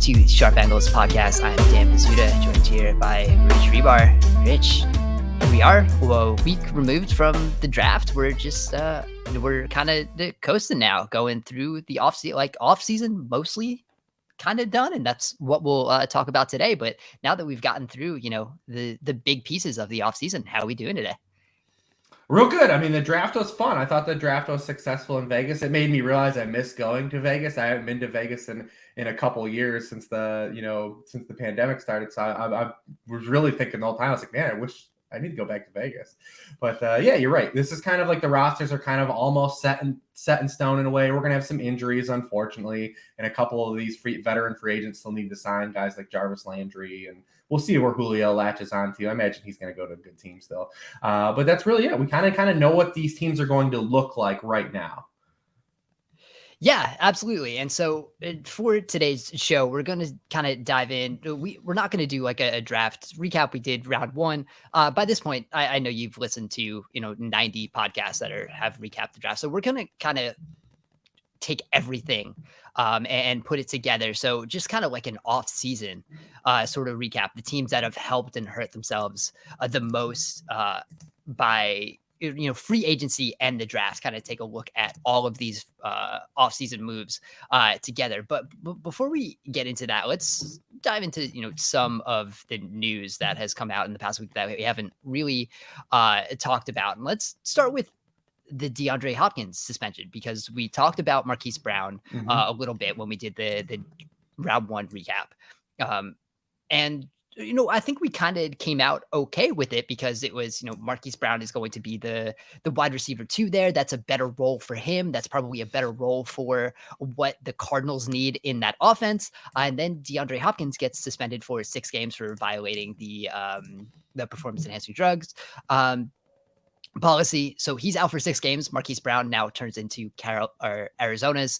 to the Sharp Angles podcast. I'm Dan Pizzuta, joined here by Hribar. Rich, here we are, a week removed from the draft. We're just we're kind of coasting now, going through the off-season mostly kind of done, and that's what we'll talk about today. But now that we've gotten through, the big pieces of the off-season, how are we doing today? Real good. I mean, the draft was fun. I thought the draft was successful in Vegas. It made me realize I miss going to Vegas. I haven't been to Vegas in a couple of years since the pandemic started. So I was really thinking the whole time. I was like, man, I wish I need to go back to Vegas. But yeah, you're right. This is kind of like the rosters are kind of almost set in stone in a way. We're gonna have some injuries, unfortunately, and a couple of these veteran free agents still need to sign, guys like Jarvis Landry, and we'll see where Julio latches onto. I imagine he's going to go to a good team still. But that's really it. We kind of know what these teams are going to look like right now. Yeah, absolutely. And so for today's show, we're going to kind of dive in. We're not going to do like a draft recap. We did round one. By this point, I know you've listened to 90 podcasts that have recapped the draft. So we're going to kind of take everything and put it together. So just kind of like an off-season sort of recap, the teams that have helped and hurt themselves the most by free agency and the draft, kind of take a look at all of these off-season moves together. But before we get into that, let's dive into some of the news that has come out in the past week that we haven't really talked about. And let's start with the DeAndre Hopkins suspension, because we talked about Marquise Brown a little bit when we did the round one recap. And I think we kind of came out okay with it, because it was, Marquise Brown is going to be the wide receiver 2 there. That's a better role for him. That's probably a better role for what the Cardinals need in that offense. And then DeAndre Hopkins gets suspended for 6 games for violating the performance enhancing drugs policy. So he's out for 6 games. Marquise Brown now turns into Arizona's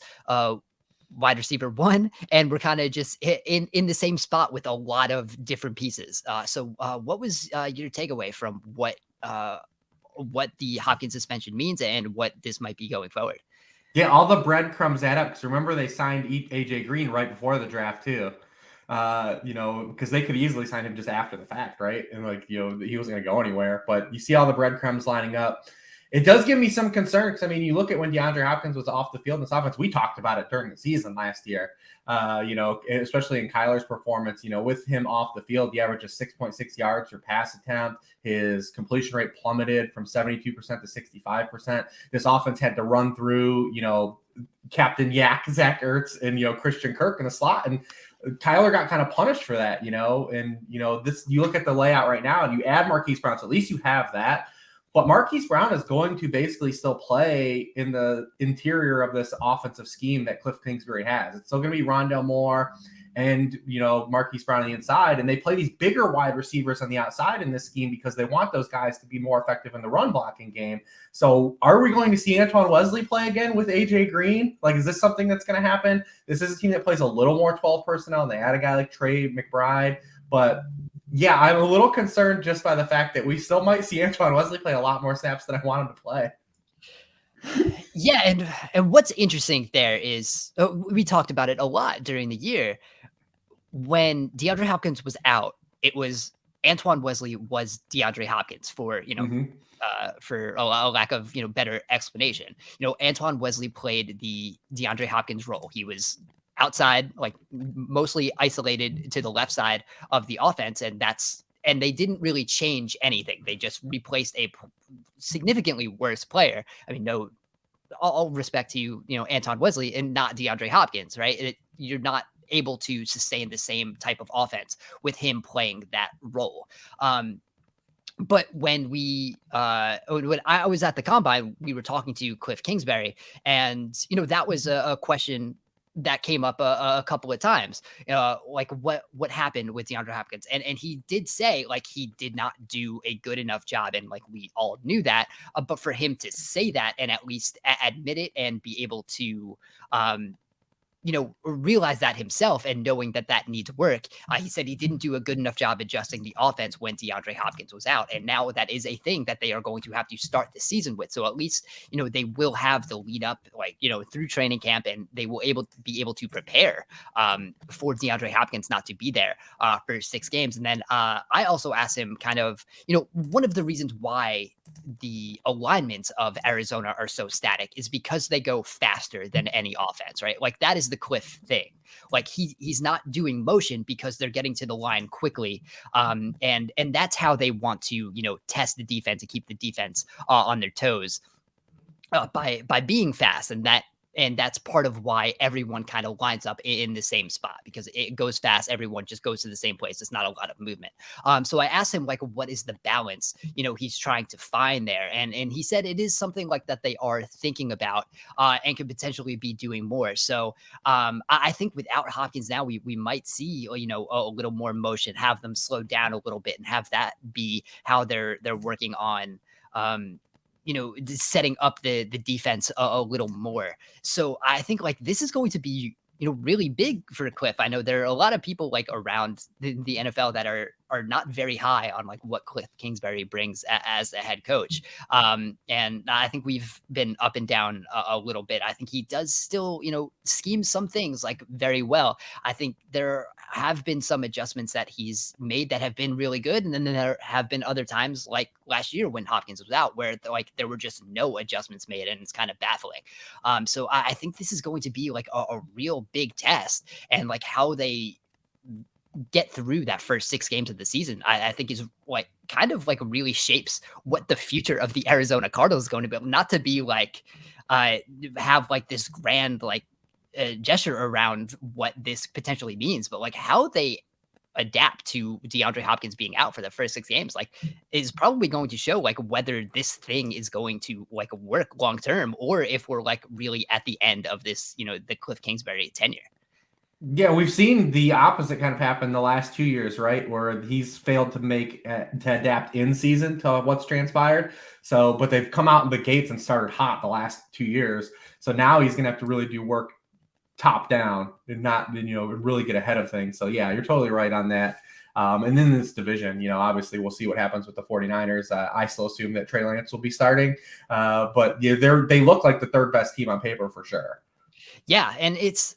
wide receiver 1, and we're kind of just in the same spot with a lot of different pieces. So what was your takeaway from what the Hopkins suspension means and what this might be going forward? Yeah, all the breadcrumbs add up, because remember they signed AJ Green right before the draft too. Because they could easily sign him just after the fact, right? And he wasn't going to go anywhere. But you see all the breadcrumbs lining up. It does give me some concern, because, I mean, you look at when DeAndre Hopkins was off the field in this offense, we talked about it during the season last year, especially in Kyler's performance, with him off the field, he averages 6.6 yards per pass attempt. His completion rate plummeted from 72% to 65%. This offense had to run through, Captain Yak, Zach Ertz, and, Christian Kirk in the slot. And Kyler got kind of punished for that, and, this, you look at the layout right now and you add Marquise Brown, so at least you have that. But Marquise Brown is going to basically still play in the interior of this offensive scheme that Cliff Kingsbury has. It's still going to be Rondale Moore and, Marquise Brown on the inside. And they play these bigger wide receivers on the outside in this scheme because they want those guys to be more effective in the run blocking game. So are we going to see Antoine Wesley play again with AJ Green? Is this something that's going to happen? This is a team that plays a little more 12 personnel, and they add a guy like Trey McBride. But yeah, I'm a little concerned just by the fact that we still might see Antoine Wesley play a lot more snaps than I want him to play. Yeah, and what's interesting there is we talked about it a lot during the year. When DeAndre Hopkins was out, it was Antoine Wesley was DeAndre Hopkins for for a lack of better explanation. Antoine Wesley played the DeAndre Hopkins role. He was outside, mostly isolated to the left side of the offense. And they didn't really change anything. They just replaced a significantly worse player. I mean, no, all respect to you, Antoine Wesley, and not DeAndre Hopkins, right? You're not able to sustain the same type of offense with him playing that role. But when when I was at the combine, we were talking to Cliff Kingsbury, and that was a question that came up a couple of times, what happened with DeAndre Hopkins. And he did say he did not do a good enough job. And we all knew that, but for him to say that and at least admit it and be able to realize that himself and knowing that that needs work. He said he didn't do a good enough job adjusting the offense when DeAndre Hopkins was out. And now that is a thing that they are going to have to start the season with. So at least, they will have the lead up, through training camp, and they will be able to prepare for DeAndre Hopkins not to be there for 6 games. And then I also asked him kind of, one of the reasons why the alignments of Arizona are so static is because they go faster than any offense, right? Like that is the Cliff thing. Like he's not doing motion because they're getting to the line quickly. And that's how they want to, test the defense and keep the defense on their toes by being fast. And that's part of why everyone kind of lines up in the same spot, because it goes fast. Everyone just goes to the same place. It's not a lot of movement. So I asked him, like, what is the balance, he's trying to find there? And he said it is something like that they are thinking about and could potentially be doing more. So I think without Hopkins now, we might see, a little more motion, have them slow down a little bit, and have that be how they're working on setting up the defense a little more. So I think like this is going to be, really big for Cliff. I know there are a lot of people like around the NFL that are not very high on like what Cliff Kingsbury brings as a head coach. And I think we've been up and down a little bit. I think he does still, scheme some things like very well. I think there have been some adjustments that he's made that have been really good. And then there have been other times like last year when Hopkins was out where like there were just no adjustments made, and it's kind of baffling. So I think this is going to be like a real big test, and like how they get through that first 6 games of the season, I think is like kind of like really shapes what the future of the Arizona Cardinals is going to be. Not to be like have like this grand like gesture around what this potentially means, but like how they adapt to DeAndre Hopkins being out for the first 6 games, like is probably going to show like whether this thing is going to like work long term, or if we're like really at the end of this, the Cliff Kingsbury tenure. Yeah, we've seen the opposite kind of happen the last 2 years, right? Where he's failed to to adapt in season to what's transpired. So, but they've come out in the gates and started hot the last 2 years. So now he's going to have to really do work top down and not, really get ahead of things. So yeah, you're totally right on that. And then this division, obviously we'll see what happens with the 49ers. I still assume that Trey Lance will be starting. But yeah, they look like the 3rd best team on paper for sure. Yeah, and it's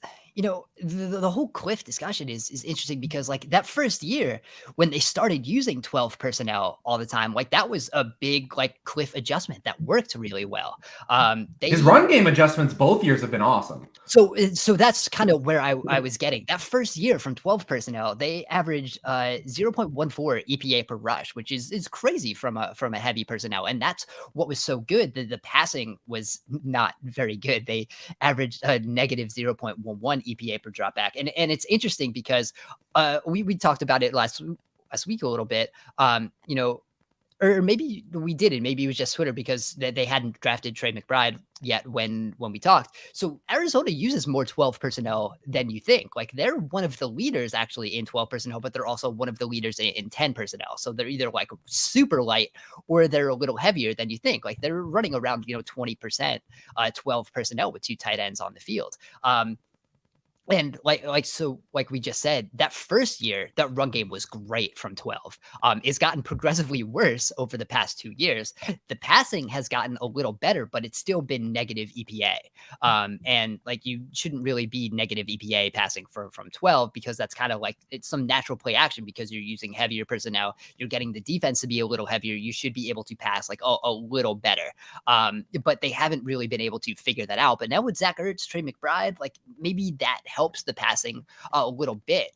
the whole Cliff discussion is interesting because like that first year when they started using 12 personnel all the time, like that was a big like Cliff adjustment that worked really well. His run game adjustments both years have been awesome. So that's kind of where I was getting. That first year from 12 personnel, they averaged 0.14 EPA per rush, which is crazy from a heavy personnel, and that's what was so good. The passing was not very good. They averaged a negative 0.11 EPA per dropback. And it's interesting because we talked about it last week a little bit. Or maybe we didn't. Maybe it was just Twitter because they hadn't drafted Trey McBride yet when we talked. So Arizona uses more 12 personnel than you think. Like they're one of the leaders actually in 12 personnel, but they're also one of the leaders in 10 personnel. So they're either like super light or they're a little heavier than you think. Like they're running around 20% 12 personnel with 2 tight ends on the field. And so we just said, that first year, that run game was great from 12. It's gotten progressively worse over the past 2 years. The passing has gotten a little better, but it's still been negative EPA. And like you shouldn't really be negative EPA passing from 12 because that's kind of like it's some natural play action because you're using heavier personnel. You're getting the defense to be a little heavier. You should be able to pass like a little better. But they haven't really been able to figure that out. But now with Zach Ertz, Trey McBride, like maybe that helps the passing a little bit.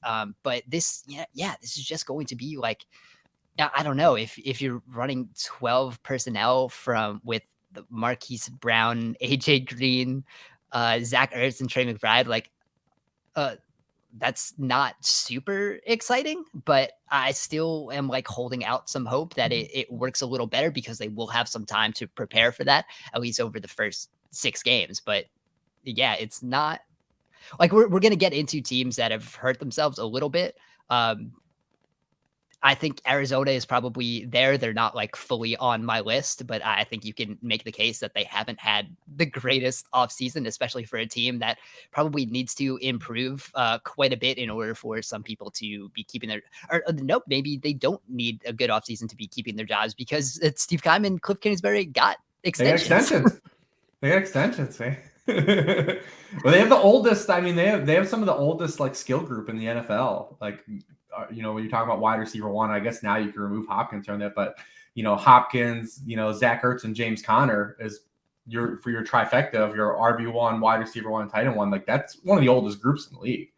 But this is just going to be like, I don't know if you're running 12 personnel with the Marquise Brown, AJ Green, Zach Ertz, and Trey McBride, like, that's not super exciting, but I still am like holding out some hope that it works a little better because they will have some time to prepare for that, at least over the first 6 games. But yeah, it's not like we're going to get into teams that have hurt themselves a little bit. I think Arizona is probably there. They're not like fully on my list, but I think you can make the case that they haven't had the greatest offseason, especially for a team that probably needs to improve quite a bit in order for some people to be keeping their, or nope, maybe they don't need a good offseason to be keeping their jobs because it's Steve Keim and Cliff Kingsbury got They got extensions. extensions. They got extensions, man. Well, they have the oldest. I mean, they have some of the oldest like skill group in the NFL. Like, you know, when you're talking about wide receiver one, I guess now you can remove Hopkins from that. But you know, Hopkins, you know, Zach Ertz and James Conner is for your trifecta of your RB1, wide receiver one, tight end one. Like that's one of the oldest groups in the league.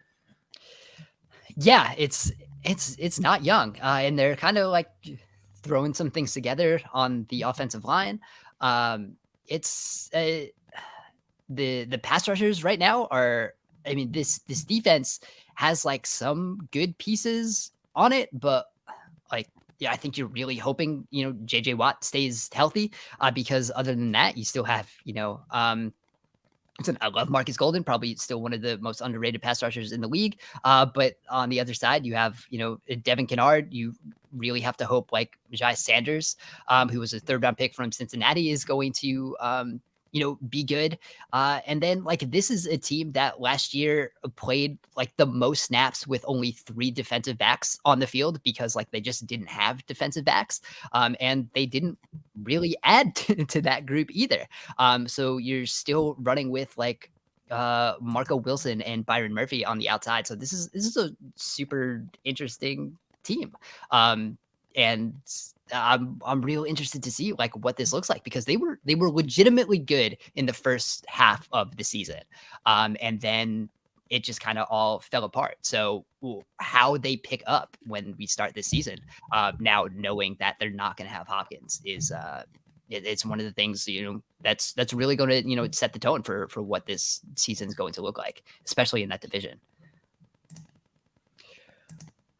Yeah, it's not young, and they're kind of like throwing some things together on the offensive line. It's the pass rushers right now are. I mean, this defense has like some good pieces on it, but like, yeah, I think you're really hoping, you know, JJ Watt stays healthy, because other than that, you still have, you know, I love Marcus Golden, probably still one of the most underrated pass rushers in the league. But on the other side, you have, you know, Devin Kennard. You really have to hope like Jai Sanders, who was a 3rd-round pick from Cincinnati, is going to, you know, be good. And then like this is a team that last year played like the most snaps with only 3 defensive backs on the field because like they just didn't have defensive backs. And they didn't really add to that group either. So you're still running with like Marco Wilson and Byron Murphy on the outside. So this is a super interesting team. And I'm real interested to see like what this looks like because they were legitimately good in the first half of the season. And then it just kind of all fell apart. So how they pick up when we start this season, now knowing that they're not going to have Hopkins is it's one of the things, you know, that's really going to, you know, set the tone for what this season is going to look like, especially in that division.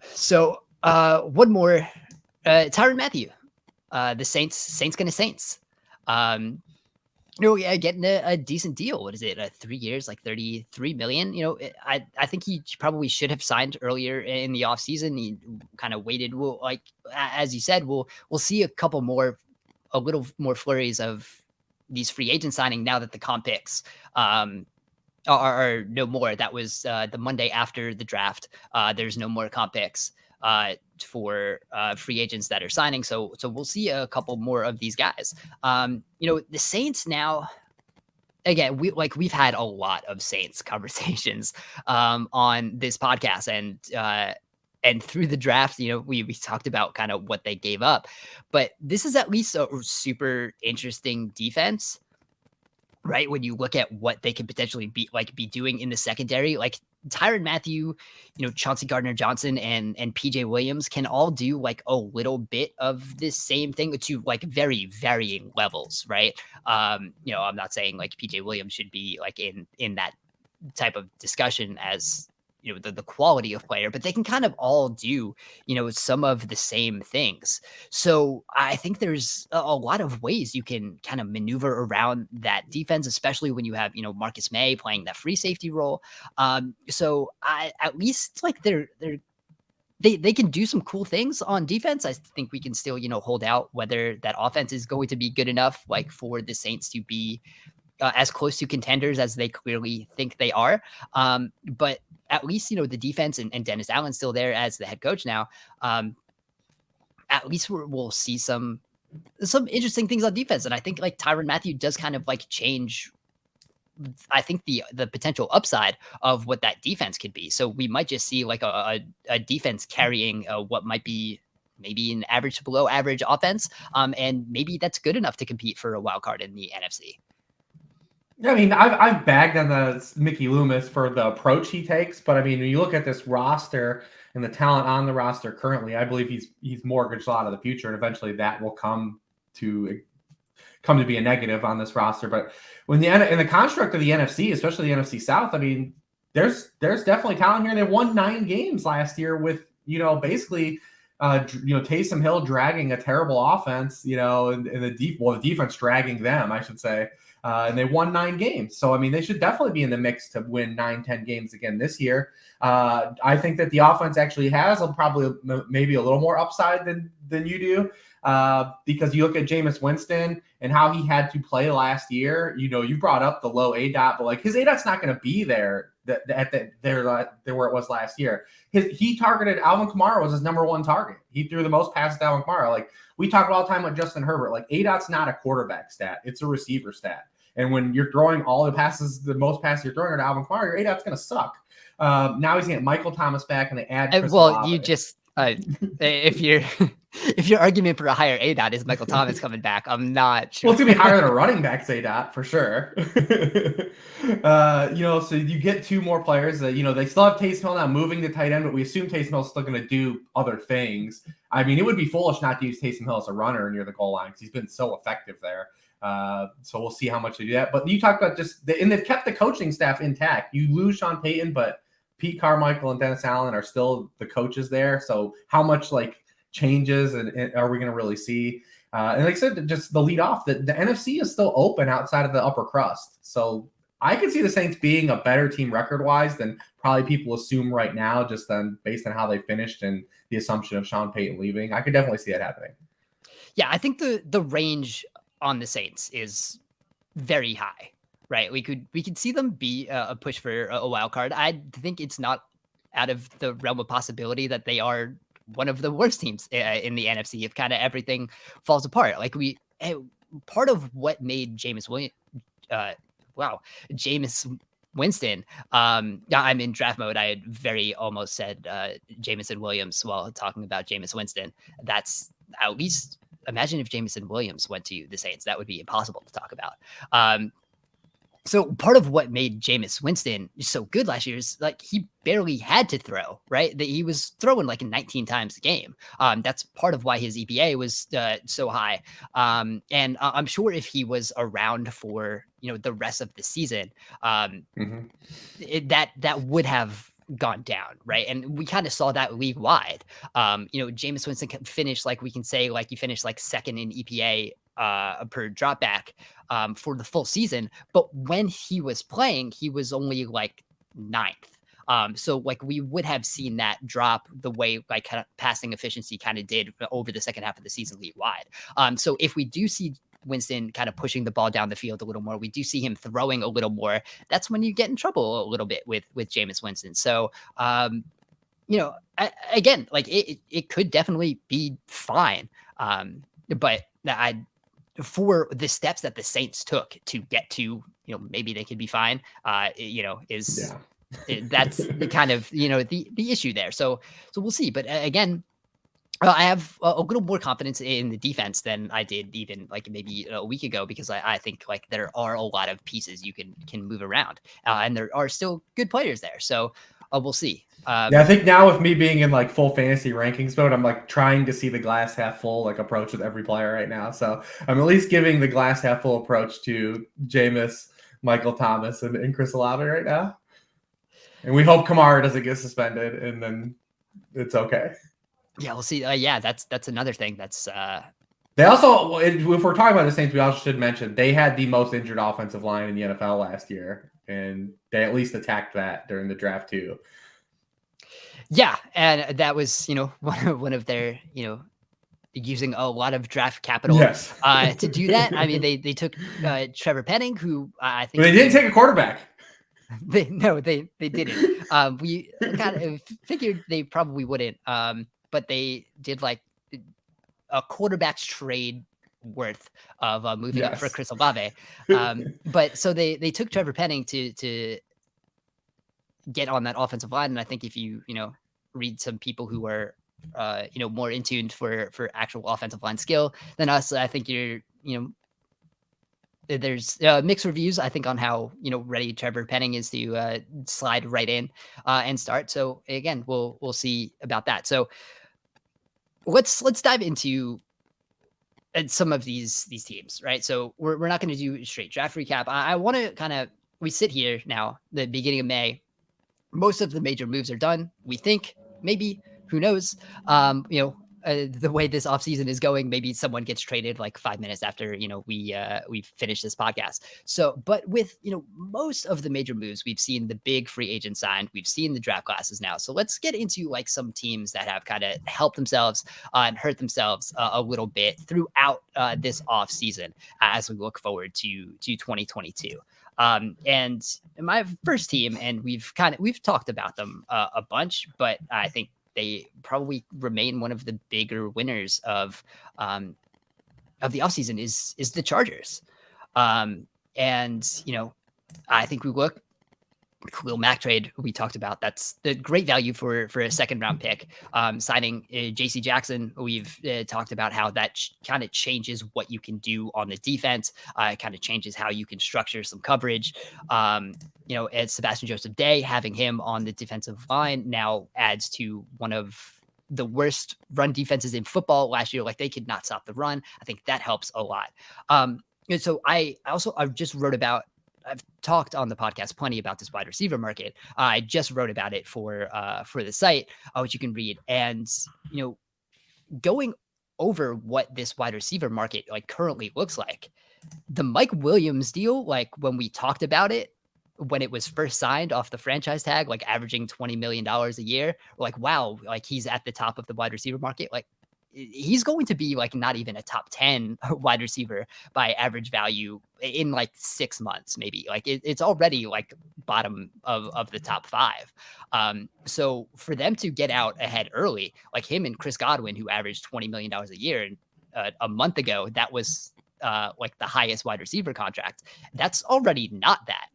So one more, Tyrann Mathieu, the Saints gonna Saints. You know, yeah, getting a decent deal. What is it? 3 years, like 33 million. You know, I think he probably should have signed earlier in the offseason. He kind of waited. We'll like as you said, we'll see a little more flurries of these free agent signing now that the comp picks are no more. That was the Monday after the draft. There's no more comp picks for free agents that are signing. So we'll see a couple more of these guys. You know, the Saints now, again, we've had a lot of Saints conversations on this podcast, and through the draft, you know, we talked about kind of what they gave up, but this is at least a super interesting defense, right? When you look at what they could potentially be doing in the secondary, like Tyrann Mathieu, you know, Chauncey Gardner-Johnson and PJ Williams can all do like a little bit of this same thing to like very varying levels, right? You know, I'm not saying like PJ Williams should be like in that type of discussion as, you know, the quality of player, but they can kind of all do, you know, some of the same things. So I think there's a lot of ways you can kind of maneuver around that defense, especially when you have, you know, Marcus May playing that free safety role. So I at least like they can do some cool things on defense. I think we can still, you know, hold out whether that offense is going to be good enough, like for the Saints to be as close to contenders as they clearly think they are. But at least, you know, the defense and Dennis Allen's still there as the head coach now. At least we'll see some interesting things on defense. And I think like Tyrann Mathieu does kind of like change, I think, the potential upside of what that defense could be. So we might just see like a defense carrying what might be maybe an average to below average offense. And maybe that's good enough to compete for a wild card in the NFC. I mean, I've bagged on the Mickey Loomis for the approach he takes, but I mean, when you look at this roster and the talent on the roster currently, I believe he's mortgaged a lot of the future, and eventually that will come to be a negative on this roster. But when in the construct of the NFC, especially the NFC South, I mean, there's definitely talent here. They won 9 games last year with, you know, basically, you know, Taysom Hill dragging a terrible offense, you know, and the defense dragging them, I should say. and they won 9 games. So, I mean, they should definitely be in the mix to win 9-10 games again this year. I think that the offense actually has probably maybe a little more upside than you do. Because you look at Jameis Winston and how he had to play last year. You brought up the low ADOT, but like his ADOT's not going to be there where it was last year. He targeted Alvin Kamara was his number one target. He threw the most passes to Alvin Kamara. Like we talk all the time with Justin Herbert. Like ADOT's not a quarterback stat; it's a receiver stat. And when you're throwing all the passes, the most passes you're throwing to Alvin Kamara, your ADOT's going to suck. Now he's going to get Michael Thomas back, and they add Chris Olave. You just if your argument for a higher ADOT is Michael Thomas coming back, I'm not sure. Well, it's gonna be higher than a running back's ADOT for sure. So you get 2 more players. They still have Taysom Hill now moving to tight end, but we assume Taysom Hill's still gonna do other things. I mean, it would be foolish not to use Taysom Hill as a runner near the goal line because he's been so effective there. So we'll see how much they do that. But you talked about and they've kept the coaching staff intact. You lose Sean Payton, but Pete Carmichael and Dennis Allen are still the coaches there. So how much changes and are we going to really see? And like I said, just the lead off, the NFC is still open outside of the upper crust. So I could see the Saints being a better team record-wise than probably people assume right now, just based on how they finished and the assumption of Sean Payton leaving. I could definitely see that happening. Yeah, I think the range on the Saints is very high. Right, we could see them be a push for a wild card. I think it's not out of the realm of possibility that they are one of the worst teams in the NFC if kind of everything falls apart. Like part of what made Jameis Winston. I'm in draft mode. I had very almost said Jameson Williams while talking about Jameis Winston. That's at least imagine if Jameson Williams went to the Saints. That would be impossible to talk about. So part of what made Jameis Winston so good last year is he barely had to throw, right? That he was throwing 19 times a game. That's part of why his EPA was so high. And I'm sure if he was around for the rest of the season, that would have gone down, right? And we kind of saw that league wide. Jameis Winston can finish we can say he finished second in EPA per dropback for the full season, but when he was playing, he was only ninth. So we would have seen that drop the way kind of passing efficiency kind of did over the second half of the season league wide. So if we do see Winston kind of pushing the ball down the field a little more, we do see him throwing a little more, that's when you get in trouble a little bit with Jameis Winston. So again, it could definitely be fine. But for the steps that the Saints took to get to, maybe they could be fine, that's the kind of, the issue there. So we'll see. But again, I have a little more confidence in the defense than I did even maybe a week ago, because I think there are a lot of pieces you can move around, and there are still good players there. So we'll see. I think now with me being in full fantasy rankings mode, I'm trying to see the glass half full approach with every player right now. So I'm at least giving the glass half full approach to Jameis, Michael Thomas, and Chris Olave right now. And we hope Kamara doesn't get suspended, and then it's okay. Yeah, we'll see. That's another thing. That's they also, if we're talking about the Saints, we also should mention they had the most injured offensive line in the NFL last year, and they at least attacked that during the draft too. Yeah, and that was one of their using a lot of draft capital to do that. I mean, they took Trevor Penning, who I think they didn't take a quarterback. They didn't. We kind of figured they probably wouldn't. But they did a quarterback's trade worth of moving up for Chris Olave. But so they took Trevor Penning to get on that offensive line. And I think if you read some people who are more in tune for actual offensive line skill than us, I think you're there's mixed reviews, I think, on how ready Trevor Penning is to slide right in and start. So again, we'll see about that. So let's dive into some of these teams, right? So we're not going to do straight draft recap. I want to we sit here now, the beginning of May. Most of the major moves are done. We think, maybe, who knows? the way this offseason is going, maybe someone gets traded like 5 minutes after, we finish this podcast. So, but with, most of the major moves, we've seen the big free agent signed, we've seen the draft classes now. So let's get into like some teams that have kind of helped themselves and hurt themselves a little bit throughout this offseason as we look forward to 2022. And my first team, and we've talked about them a bunch, but I think they probably remain one of the bigger winners of the offseason is the Chargers. And I think we look Kahlil Mack trade we talked about. That's the great value for a second round pick. Signing J.C. Jackson, we've talked about how that kind of changes what you can do on the defense. It kind of changes how you can structure some coverage. And Sebastian Joseph Day, having him on the defensive line now adds to one of the worst run defenses in football last year. Like, they could not stop the run. I think that helps a lot. And so I just wrote about, I've talked on the podcast plenty about this wide receiver market. I just wrote about it for the site, which you can read. And, going over what this wide receiver market like currently looks like, the Mike Williams deal, like when we talked about it, when it was first signed off the franchise tag, like averaging $20 million a year, like, wow, like he's at the top of the wide receiver market. Like, he's going to be like not even a top 10 wide receiver by average value in like 6 months, maybe. Like, it's already like bottom of the top 5. So for them to get out ahead early, like him and Chris Godwin, who averaged $20 million a year, and a month ago, that was like the highest wide receiver contract. That's already not that.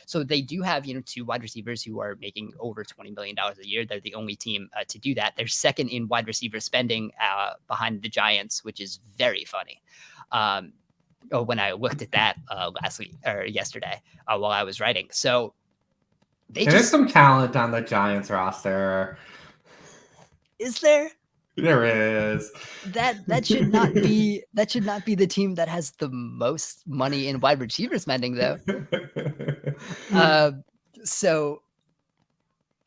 So they do have, 2 wide receivers who are making over $20 million a year. They're the only team to do that. They're second in wide receiver spending behind the Giants, which is very funny. When I looked at that last week or yesterday while I was writing. So there's some talent on the Giants roster. Is there? There is. That should not be the team that has the most money in wide receiver spending, though.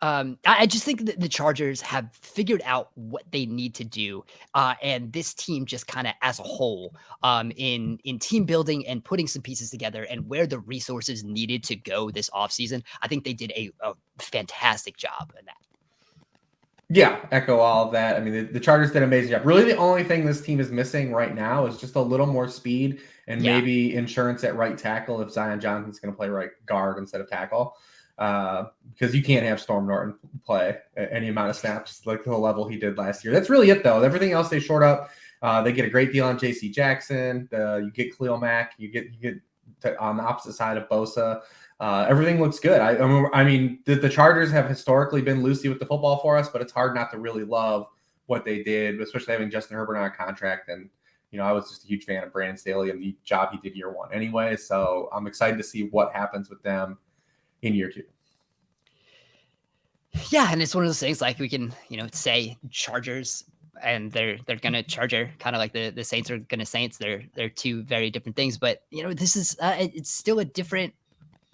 I just think that the Chargers have figured out what they need to do, and this team just kind of as a whole, in team building and putting some pieces together and where the resources needed to go this offseason, I think they did a fantastic job in that. Yeah, echo all of that. I mean, the Chargers did an amazing job. Really, the only thing this team is missing right now is just a little more speed and maybe insurance at right tackle if Zion Johnson's going to play right guard instead of tackle. Because you can't have Storm Norton play any amount of snaps like the level he did last year. That's really it, though. Everything else they short up. They get a great deal on J.C. Jackson. You get Kahlil Mack. You get on the opposite side of Bosa. Everything looks good. I mean, the Chargers have historically been loosey with the football for us, but it's hard not to really love what they did, especially having Justin Herbert on a contract. And, I was just a huge fan of Brandon Staley and the job he did year 1 anyway. So I'm excited to see what happens with them in year 2. Yeah, and it's one of those things like we can, say Chargers and they're gonna Charger, kind of like the Saints are gonna Saints. They're 2 very different things, but this is it's still a different.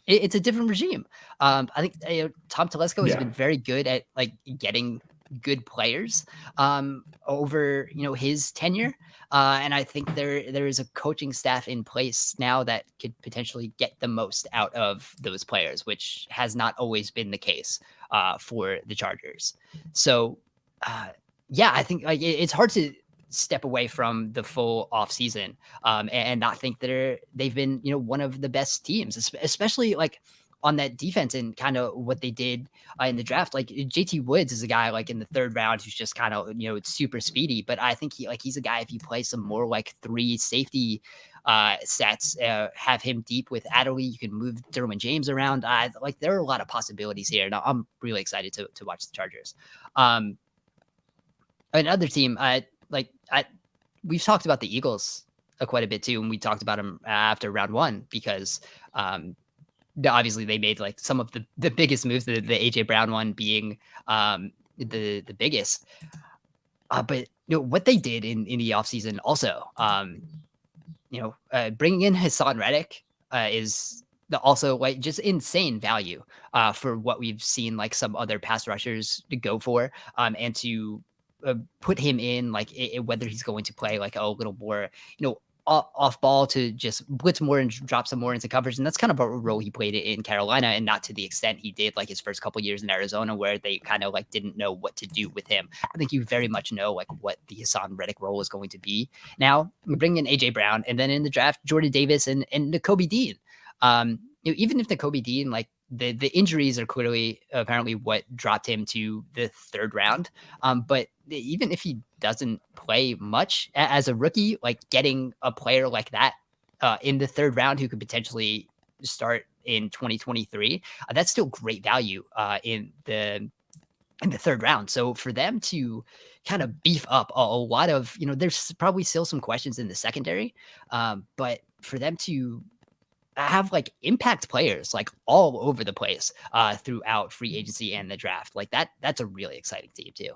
It's a different regime. I think Tom Telesco has been very good at like getting good players over his tenure, and I think there is a coaching staff in place now that could potentially get the most out of those players, which has not always been the case for the Chargers. So I think like it's hard to step away from the full offseason and not think that they've been one of the best teams, especially like on that defense and kind of what they did in the draft. Like JT Woods is a guy like in the 3rd round who's just kind of it's super speedy, but I think he's a guy, if you play some more like 3 safety sets, have him deep with Adderley, you can move Derwin James around. Like there are a lot of possibilities here, and I'm really excited to watch the Chargers. Another team, we've talked about the Eagles quite a bit too, and we talked about them after round 1 because obviously they made like some of the biggest moves, the AJ Brown one being the biggest. But what they did in the offseason also, bringing in Hassan Reddick is also like just insane value for what we've seen like some other pass rushers to go for, and to put him in, like whether he's going to play like a little more, off ball to just blitz more and drop some more into coverage. And that's kind of a role he played in Carolina, and not to the extent he did like his first couple years in Arizona, where they kind of like didn't know what to do with him. I think you very much know like what the Hassan Reddick role is going to be. Now we bring in AJ Brown, and then in the draft, Jordan Davis and Nakobe Dean. Even if Nakobe Dean, like the injuries are clearly apparently what dropped him to the third round. But even if he doesn't play much as a rookie, like getting a player like that in the third round who could potentially start in 2023, that's still great value in the third round. So for them to kind of beef up a lot of, there's probably still some questions in the secondary, but for them to have like impact players like all over the place throughout free agency and the draft, like that's a really exciting team too.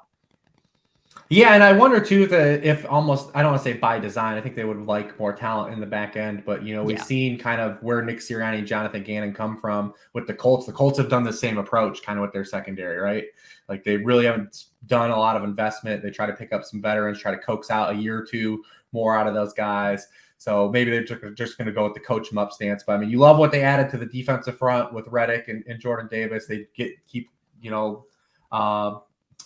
Yeah, and I wonder too that if almost, I don't want to say by design, I think they would like more talent in the back end, but we've seen kind of where Nick Sirianni and Jonathan Gannon come from with the Colts. The Colts have done the same approach kind of with their secondary, right? Like they really haven't done a lot of investment. They try to pick up some veterans, try to coax out a year or two more out of those guys. So maybe they're just going to go with the coach them up stance. But I mean, you love what they added to the defensive front with Reddick and Jordan Davis. They keep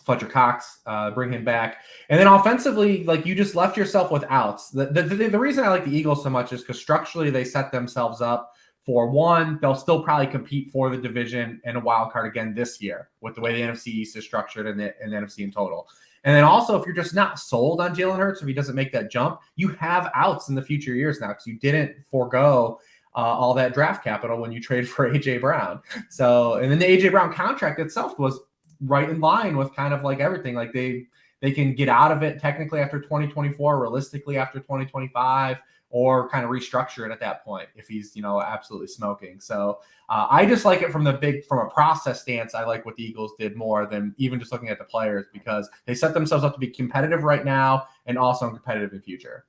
Fletcher Cox, bring him back. And then offensively, like you just left yourself with outs. The reason I like the Eagles so much is because structurally they set themselves up for one, they'll still probably compete for the division and a wild card again this year with the way the NFC East is structured and the NFC in total. And then also, if you're just not sold on Jalen Hurts, if he doesn't make that jump, you have outs in the future years now because you didn't forego all that draft capital when you traded for AJ Brown. So, and then the AJ Brown contract itself was right in line with kind of like everything. Like they can get out of it technically after 2024, realistically after 2025, or kind of restructure it at that point if he's absolutely smoking. So I just like it from a process stance. I like what the Eagles did more than even just looking at the players, because they set themselves up to be competitive right now and also competitive in future.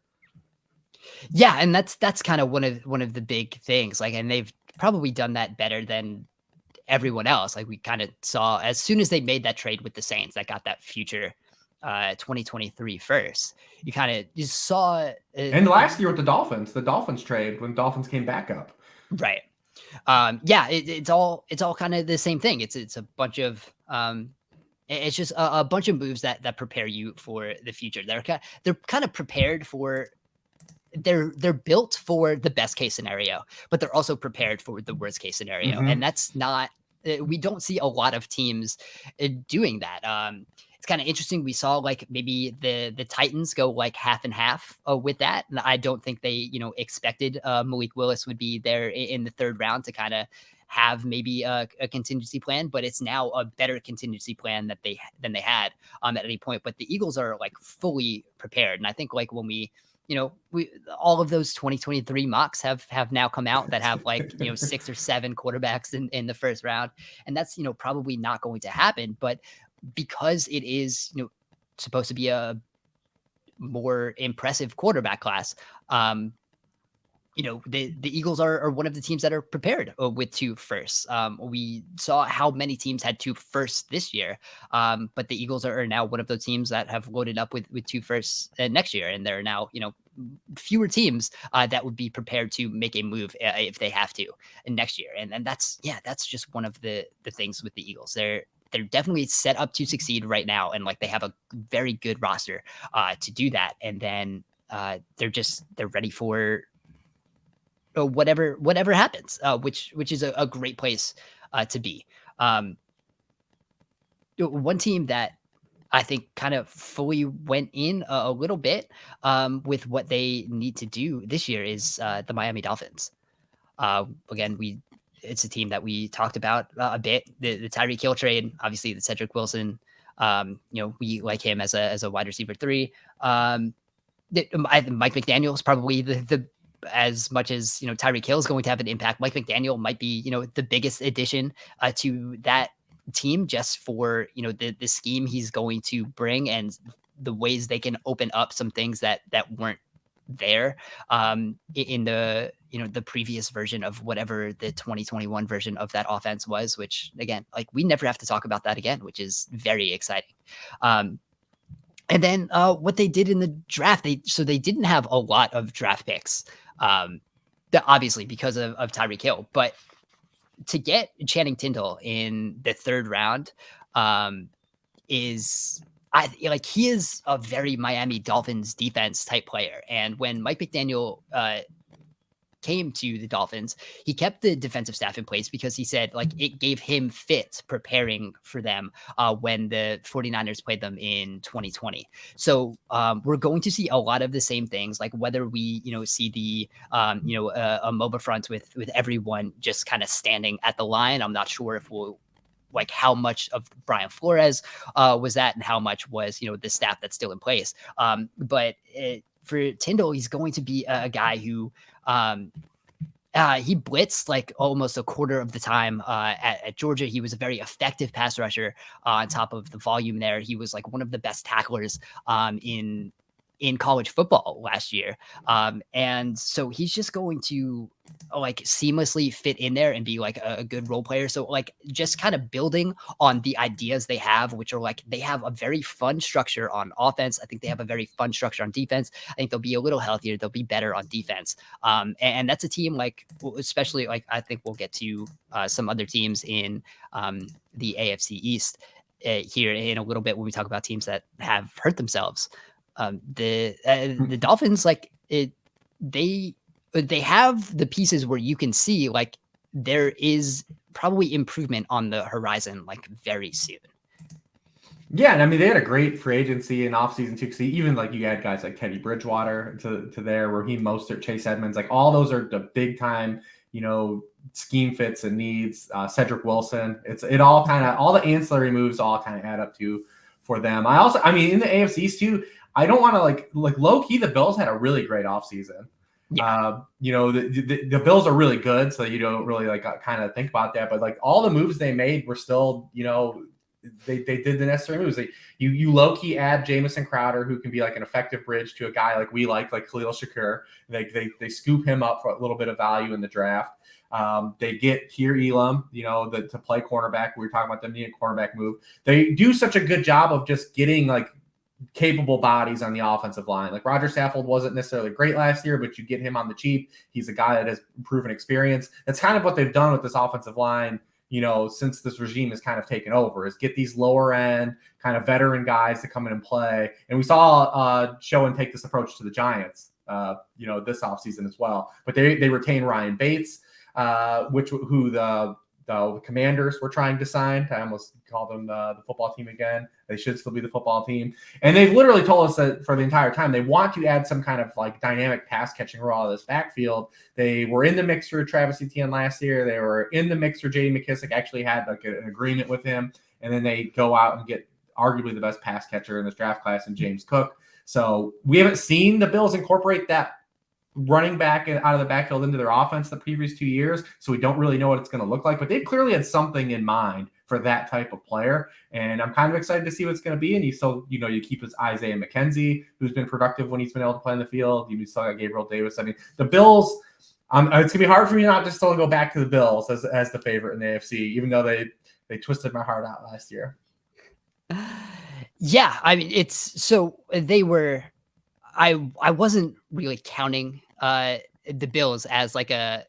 Yeah, and that's kind of one of the big things. Like, and they've probably done that better than everyone else. Like we kind of saw as soon as they made that trade with the Saints that got that future 2023 first, you kind of just saw and last year with the Dolphins trade when Dolphins came back up, right? It's all kind of the same thing. It's a bunch of it's just a bunch of moves that prepare you for the future. They're kind of prepared for, they're built for the best case scenario, but they're also prepared for the worst case scenario. Mm-hmm. And that's not, we don't see a lot of teams doing that. It's kind of interesting. We saw like maybe the Titans go like half and half with that. And I don't think they, expected Malik Willis would be there in the third round to kind of have maybe a contingency plan, but it's now a better contingency plan than they had at any point. But the Eagles are like fully prepared. And I think like when we all of those 2023 mocks have now come out that have like 6 or 7 quarterbacks in the first round, and that's probably not going to happen. But because it is supposed to be a more impressive quarterback class, the Eagles are one of the teams that are prepared with 2 firsts. We saw how many teams had 2 firsts this year, but the Eagles are now one of those teams that have loaded up with 2 firsts next year, and there are now fewer teams that would be prepared to make a move if they have to next year. And that's just one of the things with the Eagles. They're definitely set up to succeed right now, and like they have a very good roster to do that. And then they're ready for whatever happens, which is a great place to be. One team that I think kind of fully went in a little bit with what they need to do this year is the Miami Dolphins. Again, it's a team that we talked about a bit. The Tyreek Hill trade, obviously the Cedric Wilson. We like him as a wide receiver 3. Mike McDaniel is probably the as much as Tyreek Hill is going to have an impact. Mike McDaniel might be the biggest addition to that team, just for the scheme he's going to bring and the ways they can open up some things that weren't there in the the previous version of whatever the 2021 version of that offense was, which again, like we never have to talk about that again, which is very exciting. And then what they did in the draft, they didn't have a lot of draft picks, obviously because of Tyreek Hill, but to get Channing Tindall in the 3rd round is he is a very Miami Dolphins defense type player. And when Mike McDaniel came to the Dolphins, he kept the defensive staff in place because he said it gave him fit preparing for them when the 49ers played them in 2020. So we're going to see a lot of the same things, like whether we, see the, a MOBA front with everyone just kind of standing at the line. I'm not sure if we'll how much of Brian Flores was that and how much was, the staff that's still in place. But for Tindall, he's going to be a guy who he blitzed almost a quarter of the time at Georgia. He was a very effective pass rusher on top of the volume there. He was one of the best tacklers in college football last year. And so he's just going to seamlessly fit in there and be a good role player. So just kind of building on the ideas they have, which are they have a very fun structure on offense. I think they have a very fun structure on defense. I think they'll be a little healthier. They'll be better on defense. And that's a team especially I think we'll get to some other teams in the AFC East here in a little bit when we talk about teams that have hurt themselves. The Dolphins, they have the pieces where you can see there is probably improvement on the horizon very soon. Yeah, and I mean they had a great free agency and offseason too. Because even you had guys like Teddy Bridgewater to there, Raheem Mostert, Chase Edmonds, all those are the big time, scheme fits and needs. Cedric Wilson, it all kind of all the ancillary moves all kind of add up to for them. I mean in the AFCs too. I don't want to low key. The Bills had a really great offseason. Yeah. The Bills are really good, so you don't really kind of think about that. But all the moves they made were still, they did the necessary moves. You low key add Jamison Crowder, who can be an effective bridge to a guy like Kahlil Shakur. They scoop him up for a little bit of value in the draft. They get here Elam, to play cornerback. We were talking about them needing a cornerback move. They do such a good job of just getting capable bodies on the offensive line. Roger Saffold wasn't necessarily great last year, but you get him on the cheap. He's a guy that has proven experience. That's kind of what they've done with this offensive line, since this regime has kind of taken over, is get these lower end kind of veteran guys to come in and play. And we saw Schoen take this approach to the Giants, this offseason as well. But they retain Ryan Bates, who the Commanders were trying to sign. I almost called them the football team again. They should still be the football team. And they've literally told us that for the entire time, they want to add some kind of dynamic pass catching role out of this backfield. They were in the mix for Travis Etienne last year. They were in the mix for J.D. McKissick, actually had an agreement with him. And then they go out and get arguably the best pass catcher in this draft class in James Cook. So we haven't seen the Bills incorporate that running back out of the backfield into their offense the previous 2 years. So we don't really know what it's going to look like, but they clearly had something in mind for that type of player. And I'm kind of excited to see what it's going to be. And you still, you keep his Isaiah McKenzie, who's been productive when he's been able to play in the field. You still got Gabriel Davis. I mean, the Bills, it's going to be hard for me not just to go back to the Bills as the favorite in the AFC, even though they twisted my heart out last year. Yeah. I mean, they were, I wasn't really counting the Bills as a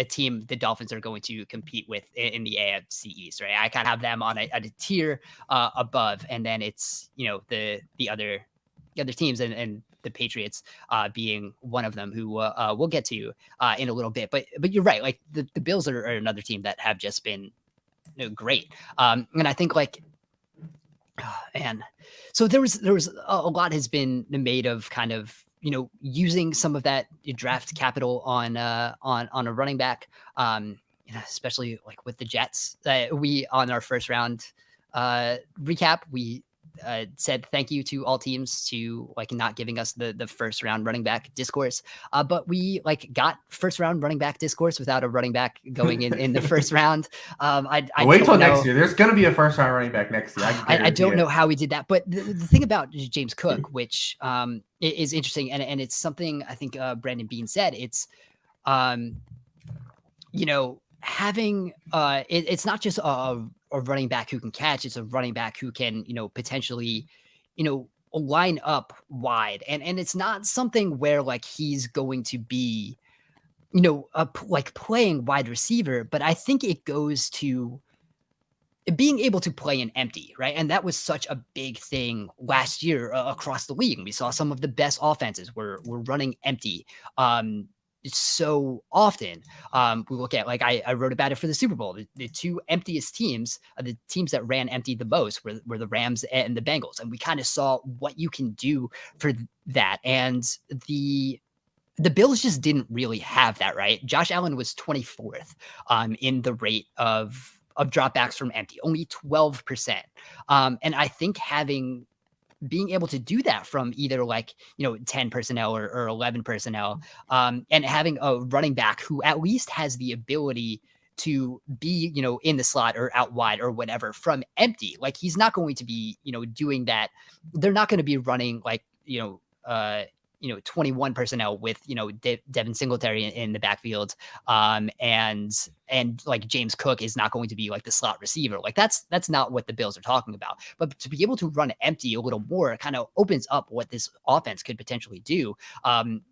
team the Dolphins are going to compete with in the AFC East, right? I kind of have them on a tier above, and then it's the other teams and the Patriots being one of them, who we'll get to in a little bit. But you're right, the Bills are another team that have just been great, and I think and so there was a lot has been made of kind of using some of that draft capital on a running back, especially with the Jets. We on our first round recap, we said thank you to all teams to not giving us the first round running back discourse, but we got first round running back discourse without a running back going in the first round. I wait till next year. There's going to be a first round running back next year. I don't know how we did that, but the thing about James Cook, which is interesting, and it's something I think Brandon Beane said, it's having it's not just a running back who can catch, it's a running back who can potentially line up wide, and it's not something where like he's going to be, like playing wide receiver, but I think it goes to being able to play an empty, right? And that was such a big thing last year across the league. And we saw some of the best offenses were running empty so often. We look at, like, I wrote about it for the Super Bowl. The two emptiest teams, the teams that ran empty the most were the Rams and the Bengals. And we kind of saw what you can do for that. And the Bills just didn't really have that, right? Josh Allen was 24th in the rate of dropbacks from empty, only 12%. And I think being able to do that from either 10 personnel or 11 personnel, and having a running back who at least has the ability to be, in the slot or out wide or whatever from empty. Like, he's not going to be, doing that. They're not going to be running 21 personnel with, Devin Singletary in the backfield. And like James Cook is not going to be like the slot receiver. Like that's not what the Bills are talking about. But to be able to run empty a little more kind of opens up what this offense could potentially do.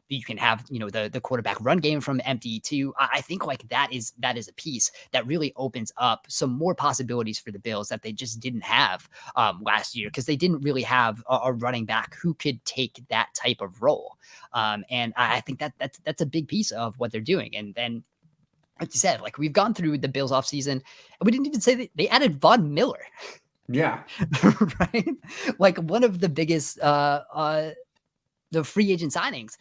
You can have, the quarterback run game from empty too. I think like that is a piece that really opens up some more possibilities for the Bills that they just didn't have last year, because they didn't really have a running back who could take that type of role. And I think that's a big piece of what they're doing. And then, like you said, like, we've gone through the Bills offseason, and we didn't even say that they added Von Miller. Yeah. Right? Like, one of the biggest the free agent signings.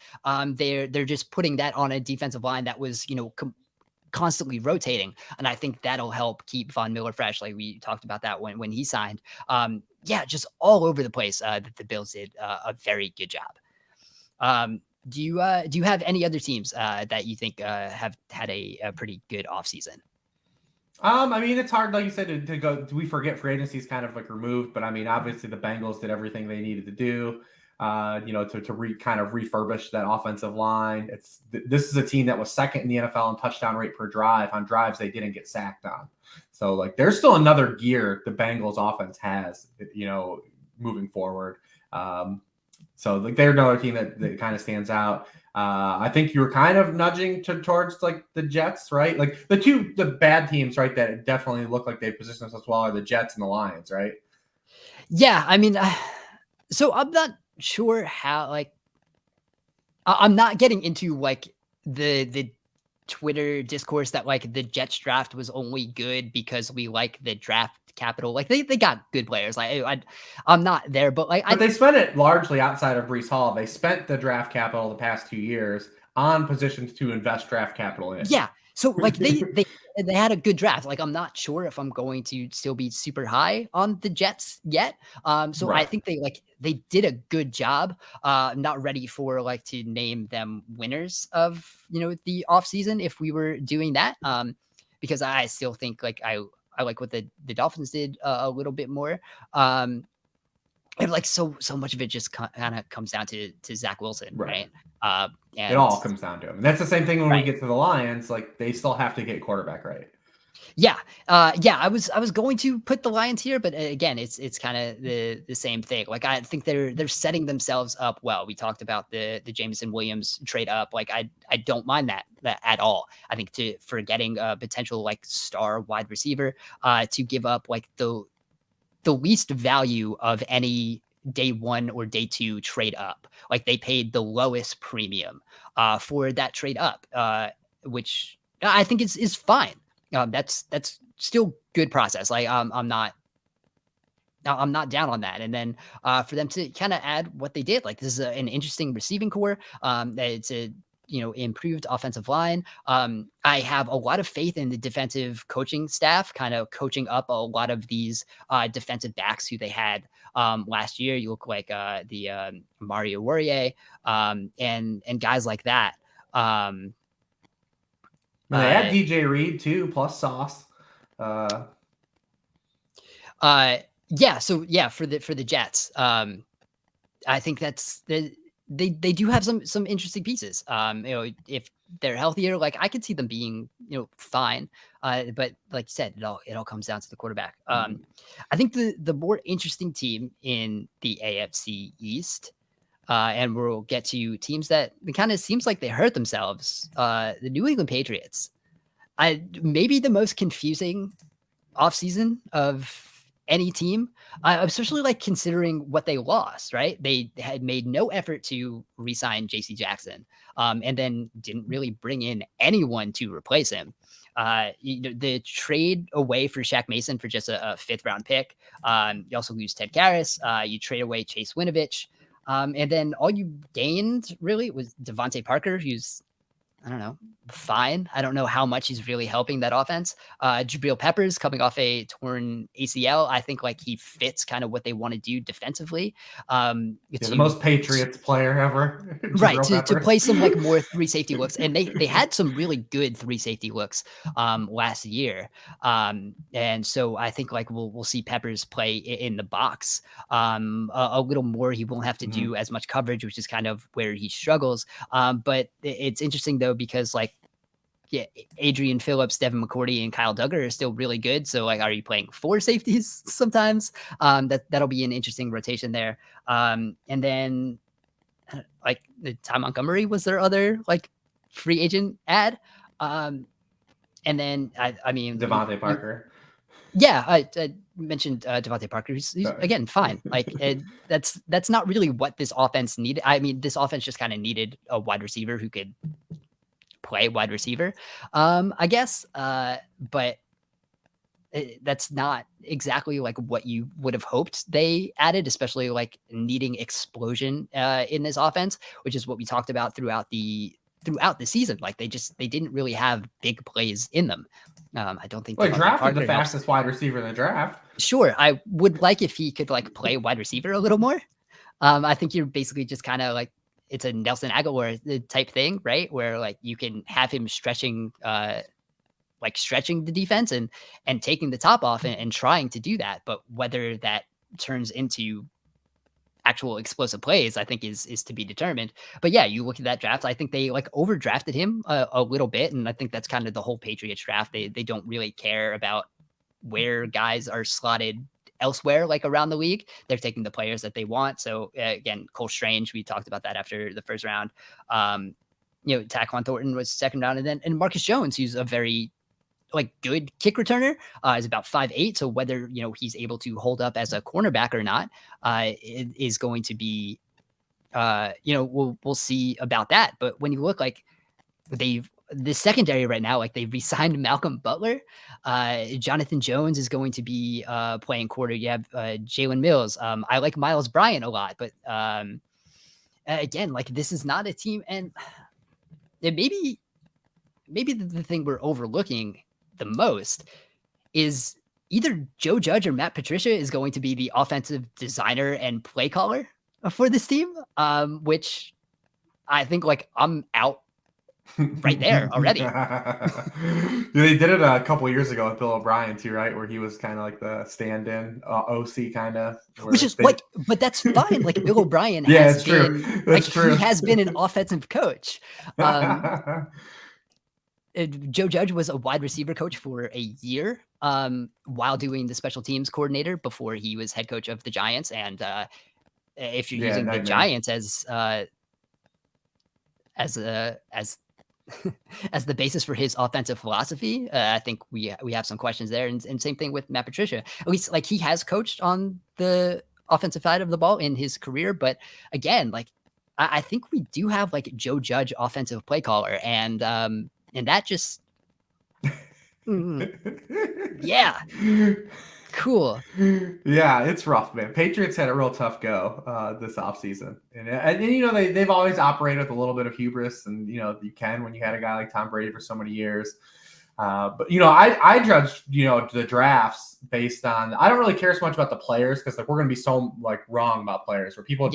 They're just putting that on a defensive line that was, constantly rotating. And I think that'll help keep Von Miller fresh. Like, we talked about that when he signed. Just all over the place that the Bills did a very good job. Do you have any other teams that you think have had a pretty good offseason? I mean, it's hard, like you said, to go. We forget free agency is kind of like removed, but I mean, obviously the Bengals did everything they needed to do, to kind of refurbish that offensive line. This is a team that was second in the NFL in touchdown rate per drive on drives they didn't get sacked on. So like, there's still another gear the Bengals offense has, moving forward. So like, they're another team that kind of stands out. I think you were kind of nudging towards like the Jets, right? Like the bad teams, right, that definitely look like they position themselves well are the Jets and the Lions, right? Yeah, I mean, so I'm not sure how, like, I'm not getting into like the Twitter discourse that like the Jets draft was only good because we like the draft capital. Like, they got good players. Like, I'm not there, but like, But they spent it largely outside of Breece Hall. They spent the draft capital the past 2 years on positions to invest draft capital in. Yeah. So like, they had a good draft. Like, I'm not sure if I'm going to still be super high on the Jets yet. So Right. I think they did a good job. I'm not ready for like to name them winners of, the offseason if we were doing that. Because I still think like I like what the Dolphins did a little bit more. And like, so much of it just kind of comes down to Zach Wilson, right? It all comes down to him. And that's the same thing when we Right. get to the Lions. Like, they still have to get quarterback right. Yeah. I was going to put the Lions here, but again, it's kind of the same thing. Like, I think they're setting themselves up well. We talked about the Jameson Williams trade up. Like, I don't mind that at all. I think for getting a potential like star wide receiver, to give up like the least value of any day one or day two trade up. Like, they paid the lowest premium for that trade up, which I think is fine. That's still good process. Like, I'm not down on that. And then for them to kind of add what they did, like, this is an interesting receiving core. It's a improved offensive line. I have a lot of faith in the defensive coaching staff, kind of coaching up a lot of these defensive backs who they had last year. You look like the Mario Warrior and guys like that. And they had DJ Reed too, plus Sauce. So for the Jets, I think they do have some interesting pieces. If they're healthier, like I could see them being, fine. But like you said, it all comes down to the quarterback. I think the more interesting team in the AFC East, and we'll get to teams that it kind of seems like they hurt themselves. The New England Patriots. Maybe the most confusing offseason of any team, especially like considering what they lost, right? They had made no effort to re-sign JC Jackson, and then didn't really bring in anyone to replace him. The trade away for Shaq Mason for just a fifth round pick. You also lose Ted Karras. You trade away Chase Winovich. And then all you gained really was Devontae Parker, who's, I don't know, fine. I don't know how much he's really helping that offense. Jabril Peppers coming off a torn ACL. I think like he fits kind of what they want to do defensively. The most Patriots player ever. Right. To play some like more 3 safety looks. And they had some really good 3 safety looks last year. And so I think like we'll see Peppers play in the box a little more. He won't have to do as much coverage, which is kind of where he struggles. But it's interesting though, because like, yeah, Adrian Phillips, Devin McCourty, and Kyle Duggar are still really good. So like, are you playing 4 safeties sometimes? That'll be an interesting rotation there. And then like Ty Montgomery was their other like free agent ad. And then I mean Devontae Parker. Yeah, I mentioned Devontae Parker. He's again fine. Like that's not really what this offense needed. I mean, this offense just kind of needed a wide receiver who could play wide receiver, I guess. But that's not exactly like what you would have hoped they added, especially like needing explosion in this offense, which is what we talked about throughout the season. Like they didn't really have big plays in them. I don't think. Well, he drafted the fastest wide receiver in the draft. Sure, I would like if he could like play wide receiver a little more. I think you're basically just kind of like, it's a Nelson Aguilar type thing, right? Where like you can have him stretching the defense and taking the top off and trying to do that. But whether that turns into actual explosive plays, I think is to be determined. But yeah, you look at that draft, I think they like overdrafted him a little bit. And I think that's kind of the whole Patriots draft. They don't really care about where guys are slotted elsewhere, like around the league. They're taking the players that they want. So again, Cole Strange, we talked about that after the first round. Tyquan Thornton was second round, and Marcus Jones, who's a very like good kick returner, is about 5'8". So whether, he's able to hold up as a cornerback or not, it is going to be, we'll see about that. But when you look like the secondary right now, like they've re-signed Malcolm Butler. Jonathan Jones is going to be playing quarter. You have Jalen Mills. I like Miles Bryant a lot, but again, like this is not a team, and maybe the thing we're overlooking the most is either Joe Judge or Matt Patricia is going to be the offensive designer and play caller for this team, which I think like I'm out right there already. They did it a couple of years ago with Bill O'Brien too, right? Where he was kind of like the stand-in OC kind of. Which is like, but that's fine. Like Bill O'Brien has been, true. That's like true. He has been an offensive coach. Joe Judge was a wide receiver coach for a year while doing the special teams coordinator before he was head coach of the Giants. And if you're using the Giants as as the basis for his offensive philosophy, I think we have some questions there. And same thing with Matt Patricia. At least like he has coached on the offensive side of the ball in his career. But again, like I think we do have like Joe Judge offensive play caller, and that just yeah. Cool. Yeah, it's rough, man. Patriots had a real tough go this offseason. And they've always operated with a little bit of hubris, and you can when you had a guy like Tom Brady for so many years. But I judge the drafts based on, I don't really care so much about the players, because like we're gonna be so like wrong about players, where people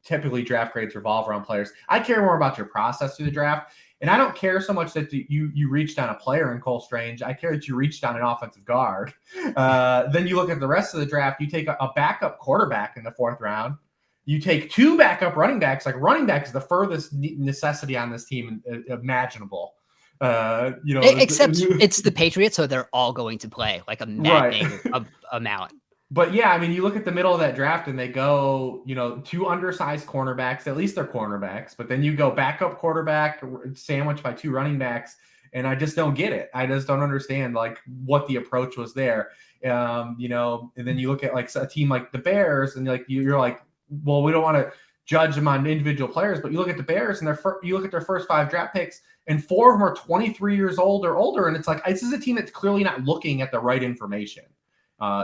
typically draft grades revolve around players. I care more about your process through the draft. And I don't care so much that you reached on a player in Cole Strange. I care that you reached on an offensive guard. Then you look at the rest of the draft. You take a backup quarterback in the 4th round. You take 2 backup running backs. Like running back is the furthest necessity on this team imaginable. Except it's the Patriots, so they're all going to play like a maddening amount. But yeah, I mean, you look at the middle of that draft and they go, 2 undersized cornerbacks, at least they're cornerbacks, but then you go backup quarterback sandwiched by 2 running backs. And I just don't get it. I just don't understand like what the approach was there. And then you look at like a team like the Bears and like, you're like, well, we don't want to judge them on individual players, but you look at the Bears and you look at their first 5 draft picks and 4 of them are 23 years old or older. And it's like, this is a team that's clearly not looking at the right information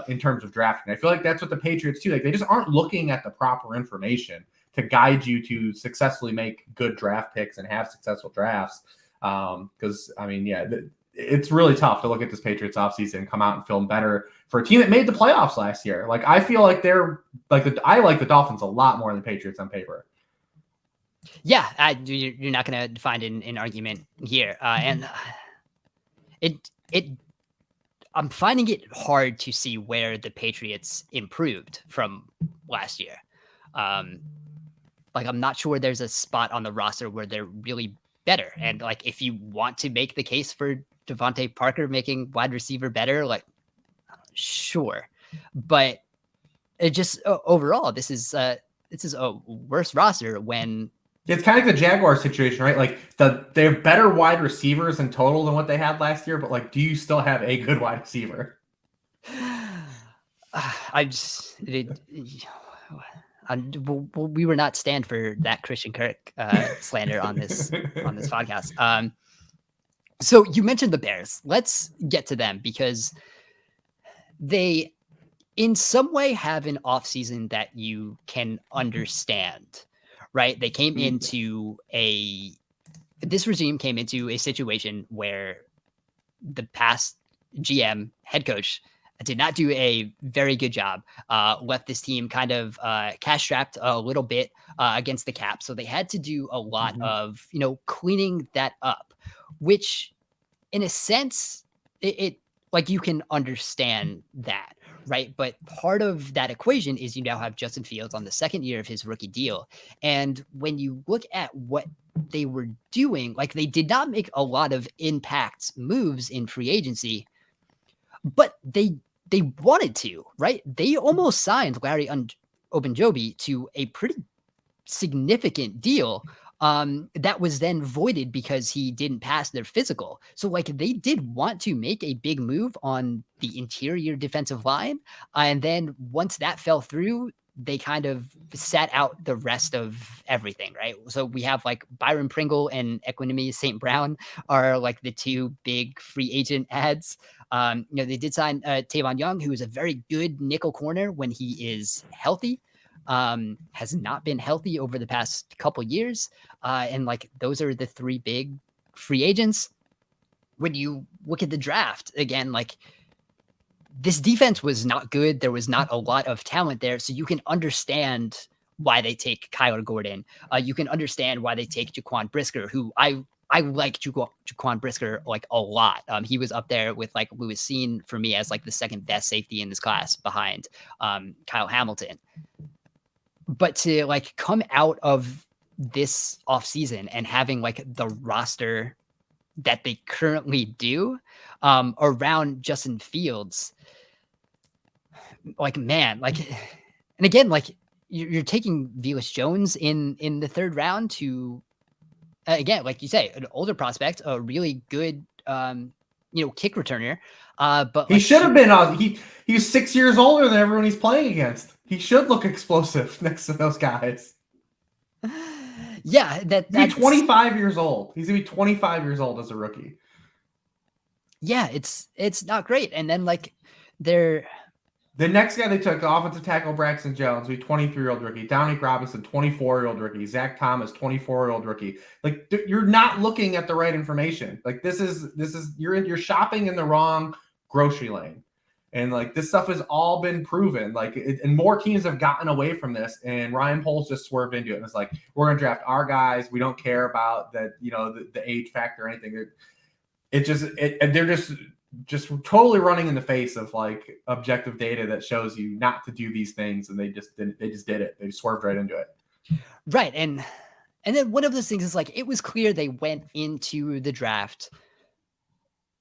in terms of drafting. I feel like that's what the Patriots do. Like they just aren't looking at the proper information to guide you to successfully make good draft picks and have successful drafts. Because I mean, yeah, it's really tough to look at this Patriots offseason and come out and film better for a team that made the playoffs last year. Like I feel like I like the Dolphins a lot more than the Patriots on paper. Yeah, you're not going to find an argument here, and I'm finding it hard to see where the Patriots improved from last year. Like I'm not sure there's a spot on the roster where they're really better. And like, if you want to make the case for Devontae Parker making wide receiver better, like, sure. But it just overall, this is a worse roster when it's kind of like the Jaguars situation, right? Like they have better wide receivers in total than what they had last year, but like, do you still have a good wide receiver? We were not stand for that Christian Kirk slander on this podcast. So you mentioned the Bears. Let's get to them because they, in some way, have an offseason that you can understand, right? They came into this regime came into a situation where the past GM head coach did not do a very good job, left this team kind of cash strapped a little bit against the cap. So they had to do a lot of, cleaning that up, which in a sense, it like you can understand that, right? But part of that equation is you now have Justin Fields on the second year of his rookie deal. And when you look at what they were doing, like they did not make a lot of impact moves in free agency, but they wanted to, right? They almost signed Larry Ogunjobi to a pretty significant deal that was then voided because he didn't pass their physical. So like they did want to make a big move on the interior defensive line. And then once that fell through, they kind of sat out the rest of everything, right? So we have like Byron Pringle and Equanimous St. Brown are like the 2 big free agent ads. They did sign Tavon Young, who is a very good nickel corner when he is healthy. Has not been healthy over the past couple years. And like, those are the 3 big free agents. When you look at the draft again, like this defense was not good. There was not a lot of talent there. So you can understand why they take Kyler Gordon. You can understand why they take Jaquan Brisker, who I like Jaquan Brisker like a lot. He was up there with like Lewis Seen for me as like the second best safety in this class behind Kyle Hamilton. But to like come out of this offseason and having like the roster that they currently do around Justin Fields, like, man, like, and again, like you're taking Velus Jones in the 3rd round to, again, like you say, an older prospect, a really good, kick returner. But he should have been he was 6 years older than everyone he's playing against. He should look explosive next to those guys. Yeah, that's 25 years old. He's gonna be 25 years old as a rookie. Yeah, it's not great. And then like the next guy they took, offensive tackle Braxton Jones, be 23-year-old rookie. Dominic Robinson, 24-year-old rookie. Zach Thomas, 24-year-old rookie. Like you're not looking at the right information. Like this is you're shopping in the wrong grocery lane. And like this stuff has all been proven. Like and more teams have gotten away from this. And Ryan Poles just swerved into it. And it's like, we're gonna draft our guys. We don't care about that, the age factor or anything. They're just just totally running in the face of like objective data that shows you not to do these things, and they just did it. They just swerved right into it. Right. And then one of those things is like, it was clear they went into the draft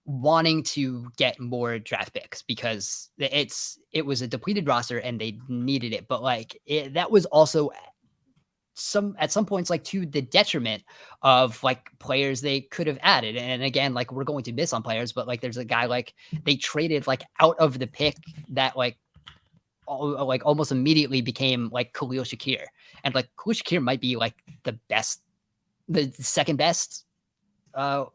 wanting to get more draft picks because it was a depleted roster and they needed it. But like that was also at some points like to the detriment of like players they could have added. And again, like we're going to miss on players, but like there's a guy like they traded like out of the pick that like almost immediately became like Kahlil Shakir. And like Kahlil Shakir might be like the second best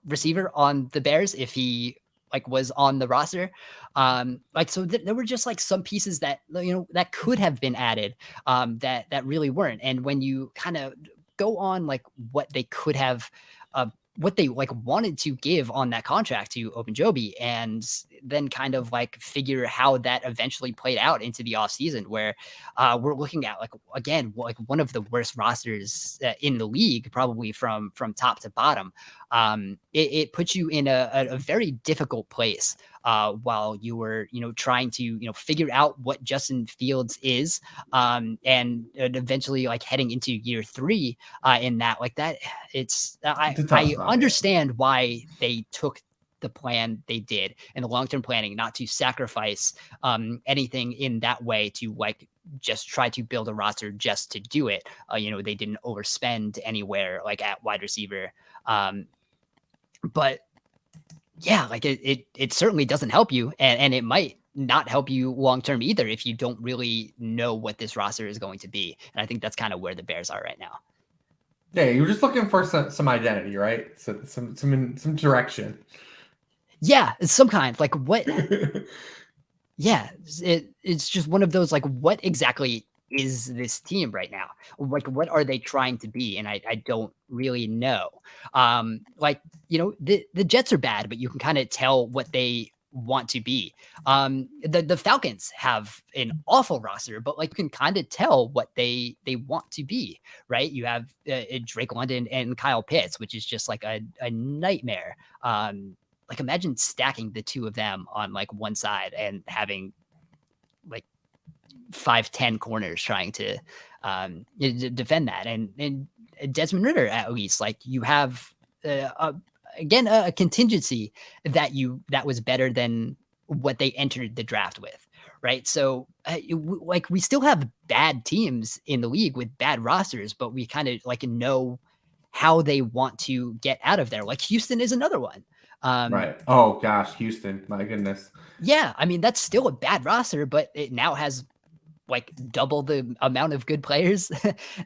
receiver on the Bears if he like was on the roster. Like, so there were just like some pieces that, that could have been added that really weren't. And when you kind of go on like what they could have, what they like wanted to give on that contract to Ogunjobi, and then kind of like figure how that eventually played out into the offseason, where we're looking at like, again, like one of the worst rosters in the league, probably from top to bottom. It puts you in a very difficult place while you were, trying to, figure out what Justin Fields is, and eventually like heading into year 3 in that, like that, I understand why they took the plan they did and the long-term planning not to sacrifice anything in that way to like just try to build a roster just to do it. They didn't overspend anywhere like at wide receiver. But yeah, like it certainly doesn't help you, and it might not help you long-term either if you don't really know what this roster is going to be. And I think that's kind of where the Bears are right now. Yeah, you're just looking for some identity, right? So some direction. Yeah, it's some kind like what. Yeah, it's just one of those like, what exactly is this team right now? Like, what are they trying to be? And I don't really know. Like, the Jets are bad, but you can kind of tell what they want to be. The Falcons have an awful roster, but like you can kind of tell what they want to be, right? You have Drake London and Kyle Pitts, which is just like a nightmare. Like imagine stacking the two of them on like one side and having like 5'10" corners trying to defend that. And Desmond Ridder, at least, like you have again a contingency that was better than what they entered the draft with, right? So like we still have bad teams in the league with bad rosters, but we kind of like know how they want to get out of there. Like Houston is another one. Right. Oh gosh, Houston. My goodness. Yeah, I mean that's still a bad roster, but it now has like double the amount of good players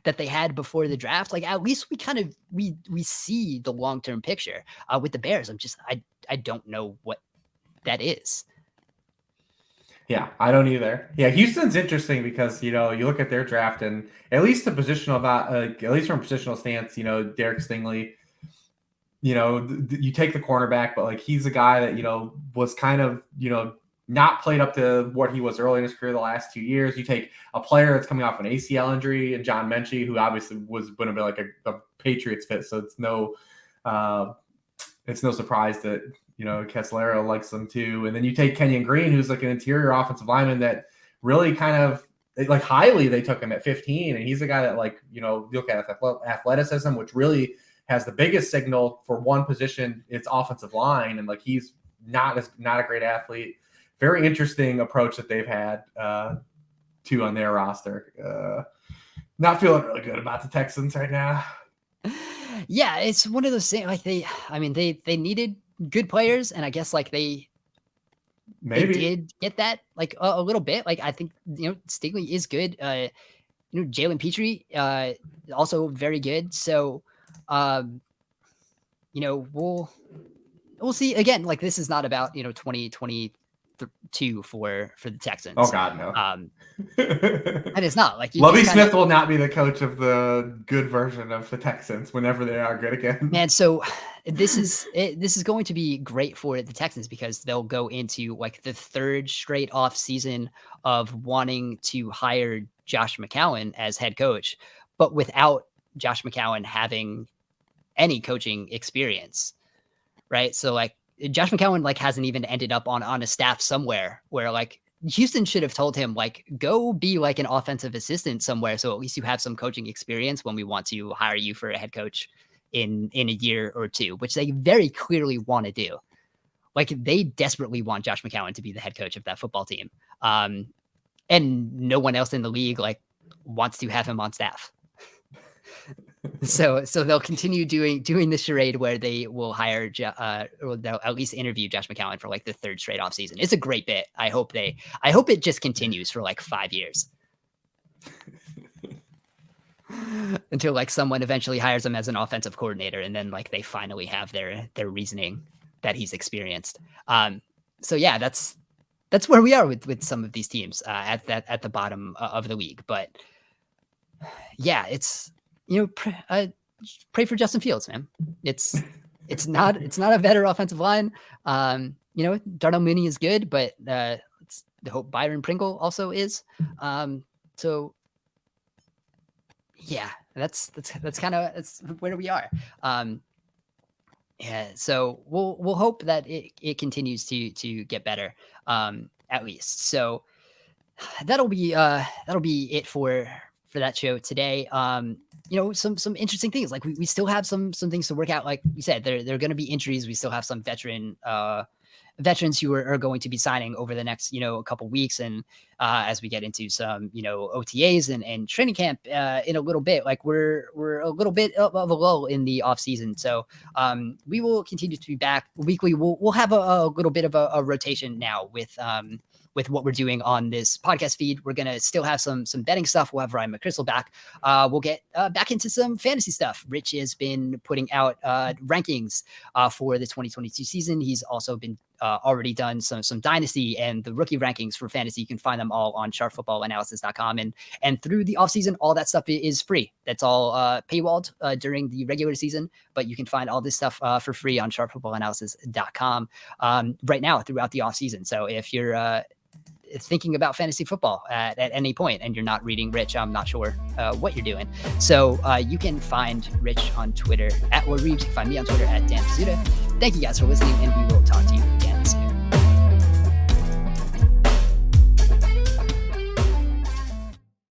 that they had before the draft. Like at least we kind of we see the long-term picture. With the Bears, I don't know what that is. Yeah, I don't either. Yeah, Houston's interesting because you look at their draft, and at least the positional at least from a positional stance, Derek Stingley. You take the cornerback, but like he's a guy that was kind of not played up to what he was early in his career the last 2 years. You take a player that's coming off an ACL injury, and John Mechie, who obviously was going to be like a Patriots fit, so it's no surprise that Castellero likes them too. And then you take Kenyon Green, who's like an interior offensive lineman that really kind of like highly they took him at 15, and he's a guy that like look at athleticism, which really has the biggest signal for one position, it's offensive line, and like he's not a great athlete. Very interesting approach that they've had too on their roster. Not feeling really good about the Texans right now. Yeah, it's one of those things. Like they needed good players, and I guess like they did get that like a little bit. Like I think Stingley is good. Jalen Petrie also very good. So we'll see. Again, like this is not about 2022 for the Texans. Oh God, no. And it's not like Lovie Smith will not be the coach of the good version of the Texans whenever they are good again. And so this is going to be great for the Texans because they'll go into like the third straight off season of wanting to hire Josh McCown as head coach, but without Josh McCown having any coaching experience, right? So like Josh McCown like hasn't even ended up on a staff somewhere where like Houston should have told him like, go be like an offensive assistant somewhere. So at least you have some coaching experience when we want to hire you for a head coach in a year or two, which they very clearly want to do. Like they desperately want Josh McCown to be the head coach of that football team. And no one else in the league like wants to have him on staff. So they'll continue doing the charade where they will hire, or they'll at least interview Josh McCown for like the third straight offseason. It's a great bit. I hope it just continues for like 5 years until like someone eventually hires him as an offensive coordinator, and then like they finally have their reasoning that he's experienced. So yeah, that's where we are with some of these teams at the bottom of the league. But yeah, it's, pray for Justin Fields, man. It's not a better offensive line. Darnell Mooney is good, but let's hope Byron Pringle also is. So yeah, that's kind of that's where we are. Yeah, so we'll hope that it continues to get better, at least. So that'll be it for that show today. Some interesting things. Like we still have some things to work out. Like you said, there are going to be injuries. We still have some veterans who are going to be signing over the next, a couple weeks. And as we get into some, OTAs and training camp in a little bit, like we're a little bit of a lull in the off season. So we will continue to be back weekly. We'll have a little bit of a rotation now with what we're doing on this podcast feed. We're going to still have some betting stuff. We'll have Ryan McChrystal back. We'll get back into some fantasy stuff. Rich has been putting out rankings for the 2022 season. He's also been already done some dynasty and the rookie rankings for fantasy. You can find them all on sharpfootballanalysis.com. And through the offseason, all that stuff is free. That's all paywalled during the regular season, but you can find all this stuff for free on sharpfootballanalysis.com right now throughout the offseason. So if you're thinking about fantasy football at any point and you're not reading Rich, I'm not sure what you're doing. So you can find Rich on Twitter at @WarReeves. You can find me on Twitter at Dan Pizzuta. Thank you guys for listening, and we will talk to you again